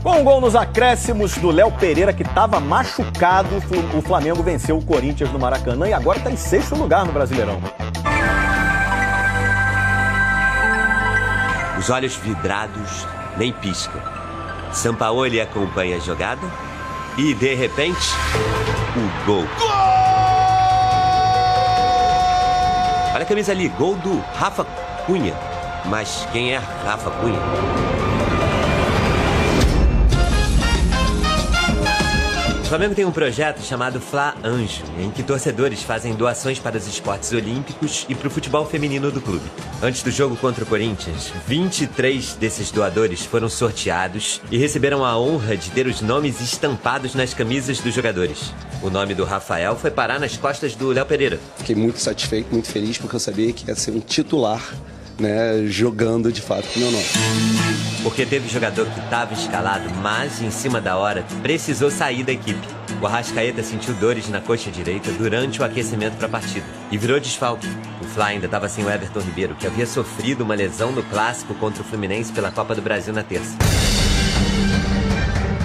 Com um gol nos acréscimos do Léo Pereira, que estava machucado, o Flamengo venceu o Corinthians no Maracanã e agora está em 6º lugar no Brasileirão. Os olhos vidrados nem piscam. Sampaoli acompanha a jogada e, de repente, o gol. Gol! Olha a camisa ali, gol do Rafa Cunha. Mas quem é Rafa Cunha? O Flamengo tem um projeto chamado Fla Anjo, em que torcedores fazem doações para os esportes olímpicos e para o futebol feminino do clube. Antes do jogo contra o Corinthians, 23 desses doadores foram sorteados e receberam a honra de ter os nomes estampados nas camisas dos jogadores. O nome do Rafael foi parar nas costas do Léo Pereira. Fiquei muito satisfeito, muito feliz, porque eu sabia que ia ser um titular, né, jogando de fato com o meu nome. Porque teve jogador que estava escalado, mas em cima da hora precisou sair da equipe. O Arrascaeta sentiu dores na coxa direita durante o aquecimento para a partida e virou desfalque. O Fla ainda estava sem o Everton Ribeiro, que havia sofrido uma lesão no clássico contra o Fluminense pela Copa do Brasil na terça.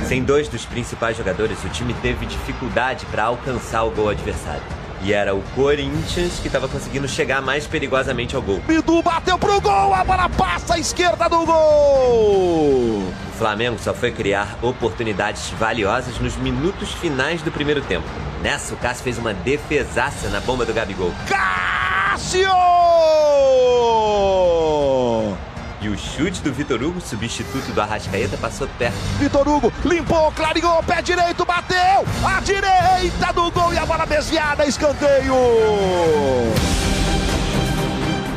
Sem 2 dos principais jogadores, o time teve dificuldade para alcançar o gol adversário. E era o Corinthians que estava conseguindo chegar mais perigosamente ao gol. Bidu bateu pro gol, a bola passa à esquerda do gol! O Flamengo só foi criar oportunidades valiosas nos minutos finais do primeiro tempo. Nessa, o Cássio fez uma defesaça na bomba do Gabigol. Cássio! E o chute do Vitor Hugo, substituto do Arrascaeta, passou perto. Vitor Hugo limpou, clareou, pé direito, bateu! À direita do gol e a bola desviada, escanteio!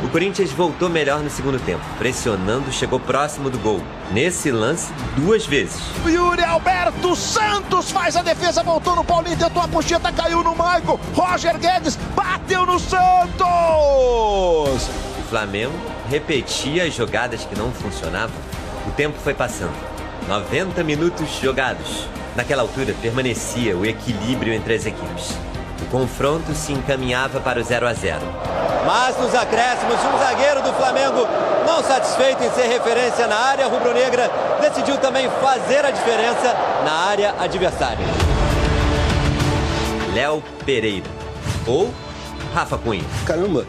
O Corinthians voltou melhor no segundo tempo. Pressionando, chegou próximo do gol. Nesse lance, 2 vezes. Yuri Alberto Santos faz a defesa, voltou no Paulinho, tentou a puxeta, caiu no Maicon. Roger Guedes bateu no Santos! O Flamengo repetia as jogadas que não funcionavam. O tempo foi passando. 90 minutos jogados. Naquela altura, permanecia o equilíbrio entre as equipes. O confronto se encaminhava para o 0-0. Mas nos acréscimos, um zagueiro do Flamengo, não satisfeito em ser referência na área rubro-negra, decidiu também fazer a diferença na área adversária. Léo Pereira, ou Rafa Cunha. Caramba,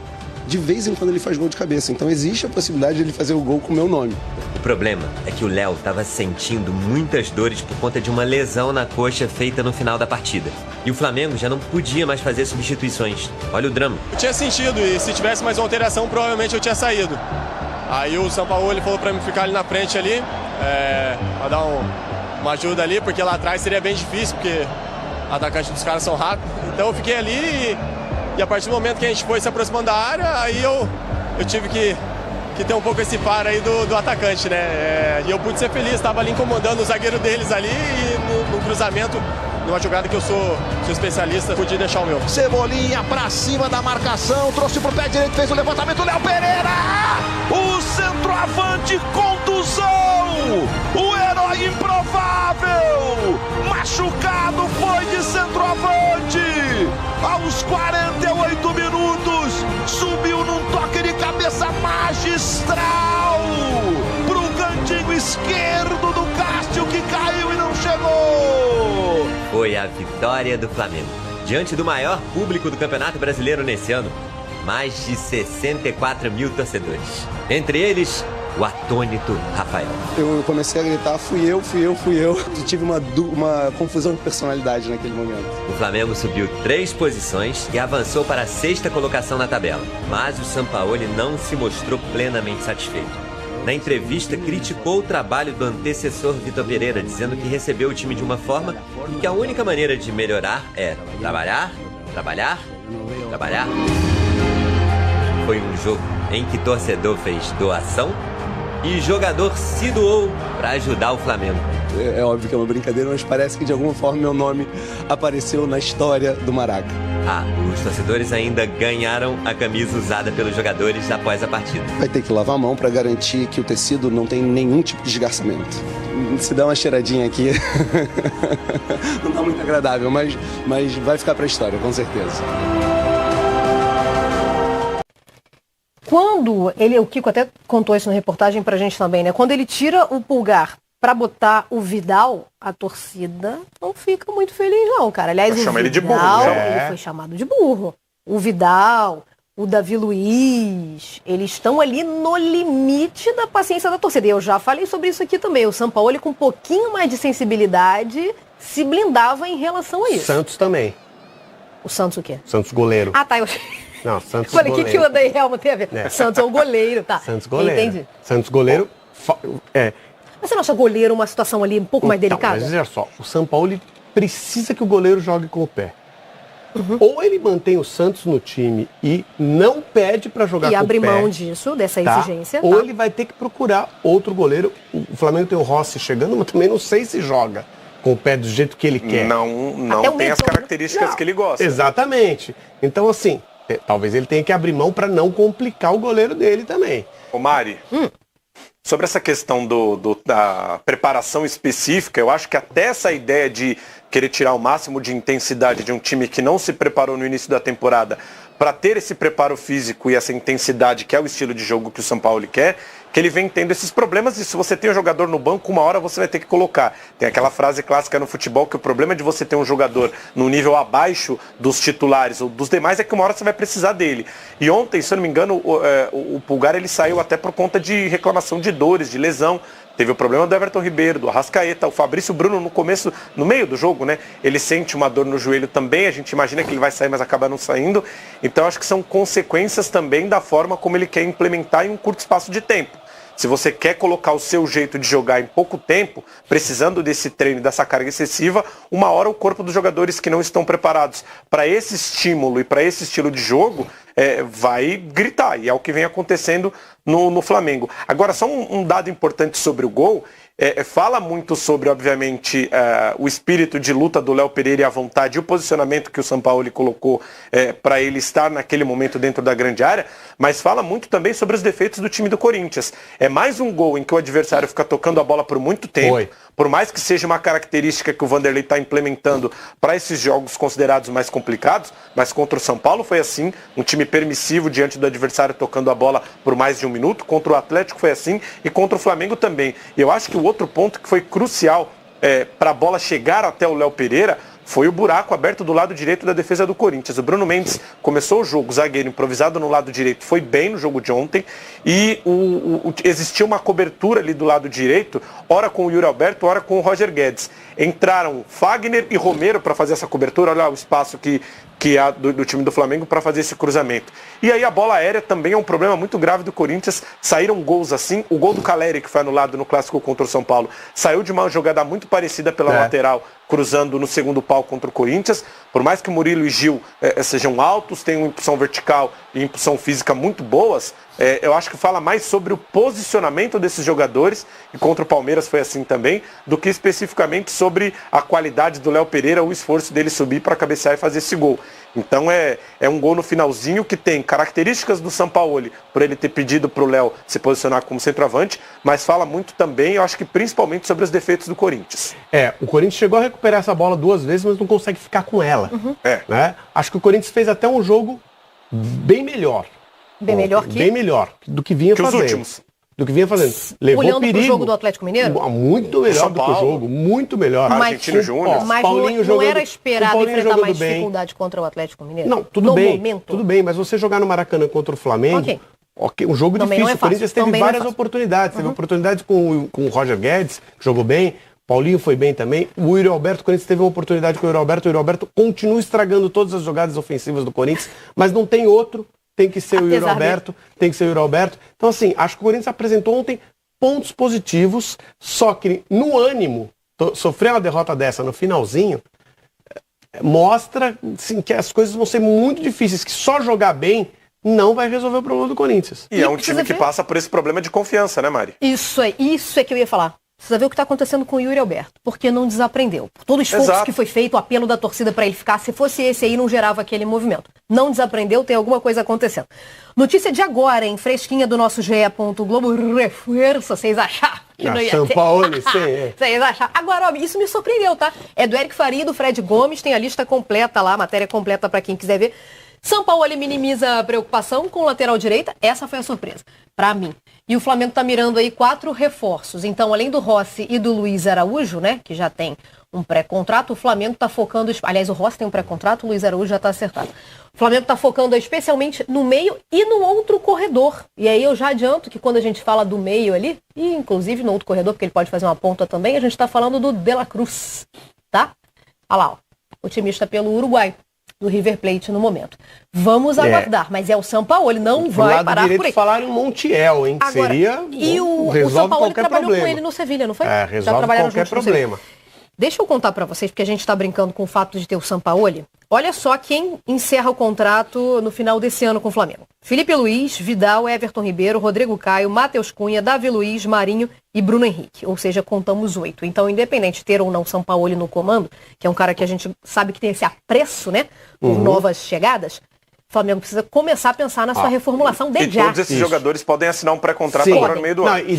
de vez em quando ele faz gol de cabeça, então existe a possibilidade de ele fazer o gol com o meu nome. O problema é que o Léo estava sentindo muitas dores por conta de uma lesão na coxa feita no final da partida. E o Flamengo já não podia mais fazer substituições. Olha o drama. Eu tinha sentido e se tivesse mais uma alteração, provavelmente eu tinha saído. Aí o Sampaoli falou para mim ficar ali na frente ali, para dar uma ajuda ali, porque lá atrás seria bem difícil, porque os atacantes dos caras são rápidos. Então eu fiquei ali e a partir do momento que a gente foi se aproximando da área, aí eu tive que ter um pouco esse par aí do atacante, né? E eu pude ser feliz, estava ali incomodando o zagueiro deles ali e no cruzamento, numa jogada que eu sou especialista, pude deixar o meu. Cebolinha pra cima da marcação, trouxe pro pé direito, fez o levantamento, Léo Pereira! O centroavante, contusão! O herói improvável! Machucado foi de centroavante! Aos 48 minutos, subiu num toque de cabeça magistral pro cantinho esquerdo do Cássio, que caiu e não chegou! Foi a vitória do Flamengo. Diante do maior público do Campeonato Brasileiro nesse ano, mais de 64 mil torcedores. Entre eles, o atônito Rafael. Eu comecei a gritar, fui eu. Eu tive uma confusão de personalidade naquele momento. O Flamengo subiu 3 posições e avançou para a 6ª colocação na tabela. Mas o Sampaoli não se mostrou plenamente satisfeito. Na entrevista, criticou o trabalho do antecessor Vitor Pereira, dizendo que recebeu o time de uma forma e que a única maneira de melhorar é trabalhar. Foi um jogo em que torcedor fez doação e jogador se doou para ajudar o Flamengo. É óbvio que é uma brincadeira, mas parece que de alguma forma meu nome apareceu na história do Maraca. Os torcedores ainda ganharam a camisa usada pelos jogadores após a partida. Vai ter que lavar a mão para garantir que o tecido não tem nenhum tipo de esgarçamento. Se dá uma cheiradinha aqui, não tá muito agradável, mas vai ficar para a história, com certeza. Quando ele, o Kiko até contou isso na reportagem pra gente também, né? Quando ele tira o pulgar pra botar o Vidal, a torcida não fica muito feliz não, cara. Aliás, o Chama ele de Vidal, burro, ele foi chamado de burro. O Vidal, o Davi Luiz, eles estão ali no limite da paciência da torcida. E eu já falei sobre isso aqui também. O Sampaoli, com um pouquinho mais de sensibilidade, se blindava em relação a isso. Santos também. O Santos o quê? Santos goleiro. Ah, tá. Eu Não, Santos falei, o goleiro. que o André Helma tem a ver? É. Santos é o goleiro, tá. Santos goleiro. Entendi. Santos goleiro... Mas você não acha goleiro uma situação ali um pouco mais delicada? Mas veja só, o Sampaoli precisa que o goleiro jogue com o pé. Ou ele mantém o Santos no time e não pede para jogar E com o pé. abre mão disso, dessa exigência. Ou tá? ele vai ter que procurar outro goleiro. O Flamengo tem o Rossi chegando, mas também não sei se joga com o pé do jeito que ele quer. Não Até o tem as mentor, né? características que ele gosta. Exatamente. Então, assim, talvez ele tenha que abrir mão para não complicar o goleiro dele também. Ô Mari, sobre essa questão da preparação específica, eu acho que até essa ideia de querer tirar o máximo de intensidade de um time que não se preparou no início da temporada para ter esse preparo físico e essa intensidade que é o estilo de jogo que o São Paulo quer, que ele vem tendo esses problemas e se você tem um jogador no banco, uma hora você vai ter que colocar. Tem aquela frase clássica no futebol que o problema de você ter um jogador no nível abaixo dos titulares ou dos demais é que uma hora você vai precisar dele. E ontem, se eu não me engano, o Pulgar ele saiu até por conta de reclamação de dores, de lesão. Teve o problema do Everton Ribeiro, do Arrascaeta, o Fabrício Bruno no começo, no meio do jogo, né? Ele sente uma dor no joelho também, a gente imagina que ele vai sair, mas acaba não saindo. Então acho que são consequências também da forma como ele quer implementar em um curto espaço de tempo. Se você quer colocar o seu jeito de jogar em pouco tempo, precisando desse treino, dessa carga excessiva, uma hora o corpo dos jogadores que não estão preparados para esse estímulo e para esse estilo de jogo vai gritar. E é o que vem acontecendo no Flamengo. Agora, só um dado importante sobre o gol. Fala muito sobre, obviamente, o espírito de luta do Léo Pereira e a vontade e o posicionamento que o Sampaoli colocou para ele estar naquele momento dentro da grande área, mas fala muito também sobre os defeitos do time do Corinthians. É mais um gol em que o adversário fica tocando a bola por muito tempo. Foi. Por mais que seja uma característica que o Vanderlei está implementando para esses jogos considerados mais complicados, mas contra o São Paulo foi assim, um time permissivo diante do adversário tocando a bola por mais de um minuto, contra o Atlético foi assim e contra o Flamengo também. E eu acho que o outro ponto que foi crucial para a bola chegar até o Léo Pereira foi o buraco aberto do lado direito da defesa do Corinthians. O Bruno Mendes começou o jogo, zagueiro improvisado no lado direito, foi bem no jogo de ontem e existia uma cobertura ali do lado direito, ora com o Yuri Alberto, ora com o Roger Guedes. Entraram Fagner e Romero para fazer essa cobertura, olha o espaço que há do time do Flamengo para fazer esse cruzamento. E aí a bola aérea também é um problema muito grave do Corinthians, saíram gols assim, o gol do Caleri que foi anulado no clássico contra o São Paulo, saiu de uma jogada muito parecida pela lateral, cruzando no segundo pau contra o Corinthians, por mais que Murilo e Gil sejam altos, tenham impulsão vertical e impulsão física muito boas, eu acho que fala mais sobre o posicionamento desses jogadores, e contra o Palmeiras foi assim também, do que especificamente sobre a qualidade do Léo Pereira, o esforço dele subir para cabecear e fazer esse gol. Então é um gol no finalzinho que tem características do Sampaoli, por ele ter pedido para o Léo se posicionar como centroavante, mas fala muito também, eu acho que principalmente sobre os defeitos do Corinthians. O Corinthians chegou a recuperar essa bola 2 vezes, mas não consegue ficar com ela. Né? Acho que o Corinthians fez até um jogo bem melhor. Bem melhor que? Bem melhor do que vinha fazendo. Os últimos. Do que vinha fazendo. Levou olhando perigo. pro jogo do Atlético Mineiro? Muito melhor do que o jogo. Muito melhor. Argentino Júnior. Mas Paulinho não era jogando- esperado o Paulinho enfrentar jogando mais bem. dificuldade contra o Atlético Mineiro? Não, tudo no bem. momento. Tudo bem, mas você jogar no Maracanã contra o Flamengo, um jogo Também difícil. não é O Corinthians fácil. teve Também não é várias fácil. oportunidades. Teve oportunidades com o Roger Guedes, que jogou bem. Paulinho foi bem também. O Yuri Alberto, o Corinthians teve uma oportunidade com o Yuri Alberto. O Yuri Alberto continua estragando todas as jogadas ofensivas do Corinthians, mas não tem outro. Tem que ser o Yuri Alberto. Tem que ser o Yuri Alberto. Então, assim, acho que o Corinthians apresentou ontem pontos positivos, só que no ânimo, sofrer uma derrota dessa no finalzinho, mostra assim, que as coisas vão ser muito difíceis, que só jogar bem não vai resolver o problema do Corinthians. E é um time que passa por esse problema de confiança, né, Mari? Isso é que eu ia falar. Precisa ver o que está acontecendo com o Yuri Alberto, porque não desaprendeu. Por todo o esforço Exato. que foi feito, o apelo da torcida para ele ficar, se fosse esse aí, não gerava aquele movimento. Não desaprendeu, tem alguma coisa acontecendo. Notícia de agora, hein? Fresquinha do nosso GE. Globo, reforço, vocês acharam que não ia São ter? Paulo, sim. Vocês acharam? Agora, ó, isso me surpreendeu, tá? É do Eric Faria e do Fred Gomes, tem a lista completa lá, a matéria completa para quem quiser ver. Sampaoli minimiza a preocupação com o lateral direita. Essa foi a surpresa, para mim. E o Flamengo tá mirando aí 4 reforços. Então, além do Rossi e do Luiz Araújo, né, que já tem um pré-contrato, o Flamengo tá focando... Aliás, o Rossi tem um pré-contrato, o Luiz Araújo já tá acertado. O Flamengo tá focando especialmente no meio e no outro corredor. E aí eu já adianto que quando a gente fala do meio ali, e inclusive no outro corredor, porque ele pode fazer uma ponta também, a gente tá falando do De La Cruz, tá? Olha lá, ó, otimista pelo Uruguai, do River Plate no momento. Vamos aguardar, mas é o Sampaoli, não vai parar por aí. Falaram em Montiel, hein? Que agora, seria... E o Sampaoli trabalhou com ele no Sevilha, não foi? Resolve qualquer problema. Deixa eu contar pra vocês, porque a gente tá brincando com o fato de ter o Sampaoli. Olha só quem encerra o contrato no final desse ano com o Flamengo. Felipe Luiz, Vidal, Everton Ribeiro, Rodrigo Caio, Matheus Cunha, Davi Luiz, Marinho e Bruno Henrique. Ou seja, contamos 8. Então, independente de ter ou não Sampaoli no comando, que é um cara que a gente sabe que tem esse apreço, né, por novas chegadas, o Flamengo precisa começar a pensar na sua reformulação de já. E todos esses jogadores podem assinar um pré-contrato agora no meio do ano. E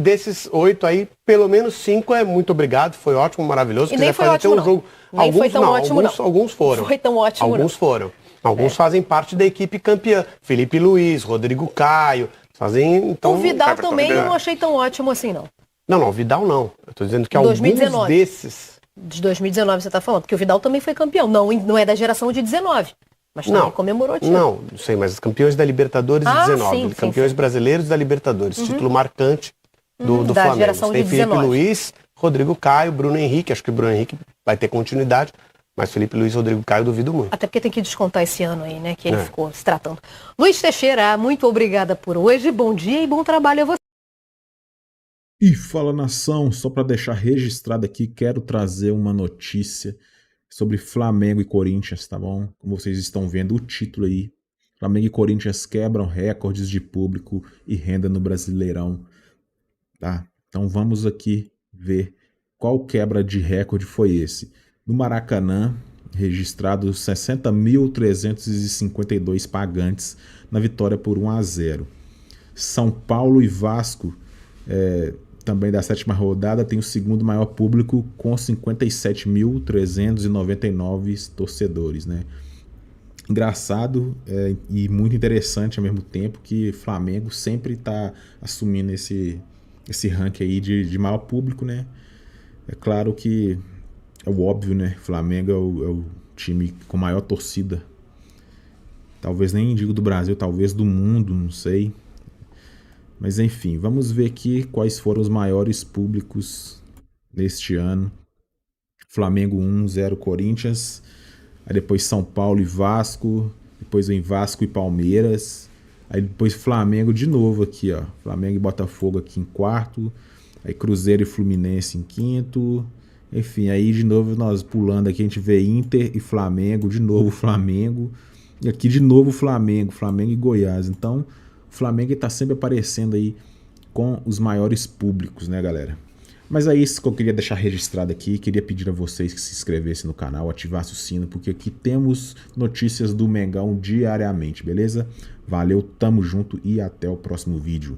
desses 8 aí, pelo menos 5 é muito obrigado, foi ótimo, maravilhoso. E nem foi ótimo, um jogo. Nem foi tão ótimo, não. Alguns foram. Não foi tão ótimo, Alguns foram. Alguns fazem parte da equipe campeã. Felipe Luiz, Rodrigo Caio, fazem... Então, o Vidal também eu não achei tão ótimo assim, não. Não, o Vidal não. Eu tô dizendo que 2019. Alguns desses... De 2019 você tá falando, porque o Vidal também foi campeão. Não é da geração de 19. Mas também comemorou o título. Não sei, mas os campeões da Libertadores de 19. Campeões brasileiros da Libertadores. Título marcante do da Flamengo. Geração Tem de Felipe 19. Luiz, Rodrigo Caio, Bruno Henrique. Acho que o Bruno Henrique vai ter continuidade. Mas Felipe Luiz e Rodrigo Caio duvido muito. Até porque tem que descontar esse ano aí, né? Que ele ficou se tratando. Luiz Teixeira, muito obrigada por hoje. Bom dia e bom trabalho a você. E fala, nação, só para deixar registrado aqui, quero trazer uma notícia sobre Flamengo e Corinthians, tá bom? Como vocês estão vendo o título aí, Flamengo e Corinthians quebram recordes de público e renda no Brasileirão, tá? Então vamos aqui ver qual quebra de recorde foi esse. No Maracanã, registrados 60.352 pagantes na vitória por 1-0. São Paulo e Vasco, também da 7ª rodada, tem o segundo maior público com 57.399 torcedores, né? Engraçado e muito interessante ao mesmo tempo que Flamengo sempre está assumindo esse ranking aí de maior público, né? É claro que é o óbvio, né? Flamengo é o time com maior torcida. Talvez nem digo do Brasil, talvez do mundo, não sei. Mas enfim, vamos ver aqui quais foram os maiores públicos neste ano. Flamengo 1-0 Corinthians. Aí depois São Paulo e Vasco. Depois vem Vasco e Palmeiras. Aí depois Flamengo de novo aqui, ó. Flamengo e Botafogo aqui em quarto. Aí Cruzeiro e Fluminense em quinto. Enfim, aí de novo nós pulando aqui, a gente vê Inter e Flamengo. De novo Flamengo. E aqui de novo Flamengo e Goiás. Então... o Flamengo está sempre aparecendo aí com os maiores públicos, né, galera? Mas é isso que eu queria deixar registrado aqui. Queria pedir a vocês que se inscrevessem no canal, ativassem o sino, porque aqui temos notícias do Mengão diariamente, beleza? Valeu, tamo junto e até o próximo vídeo.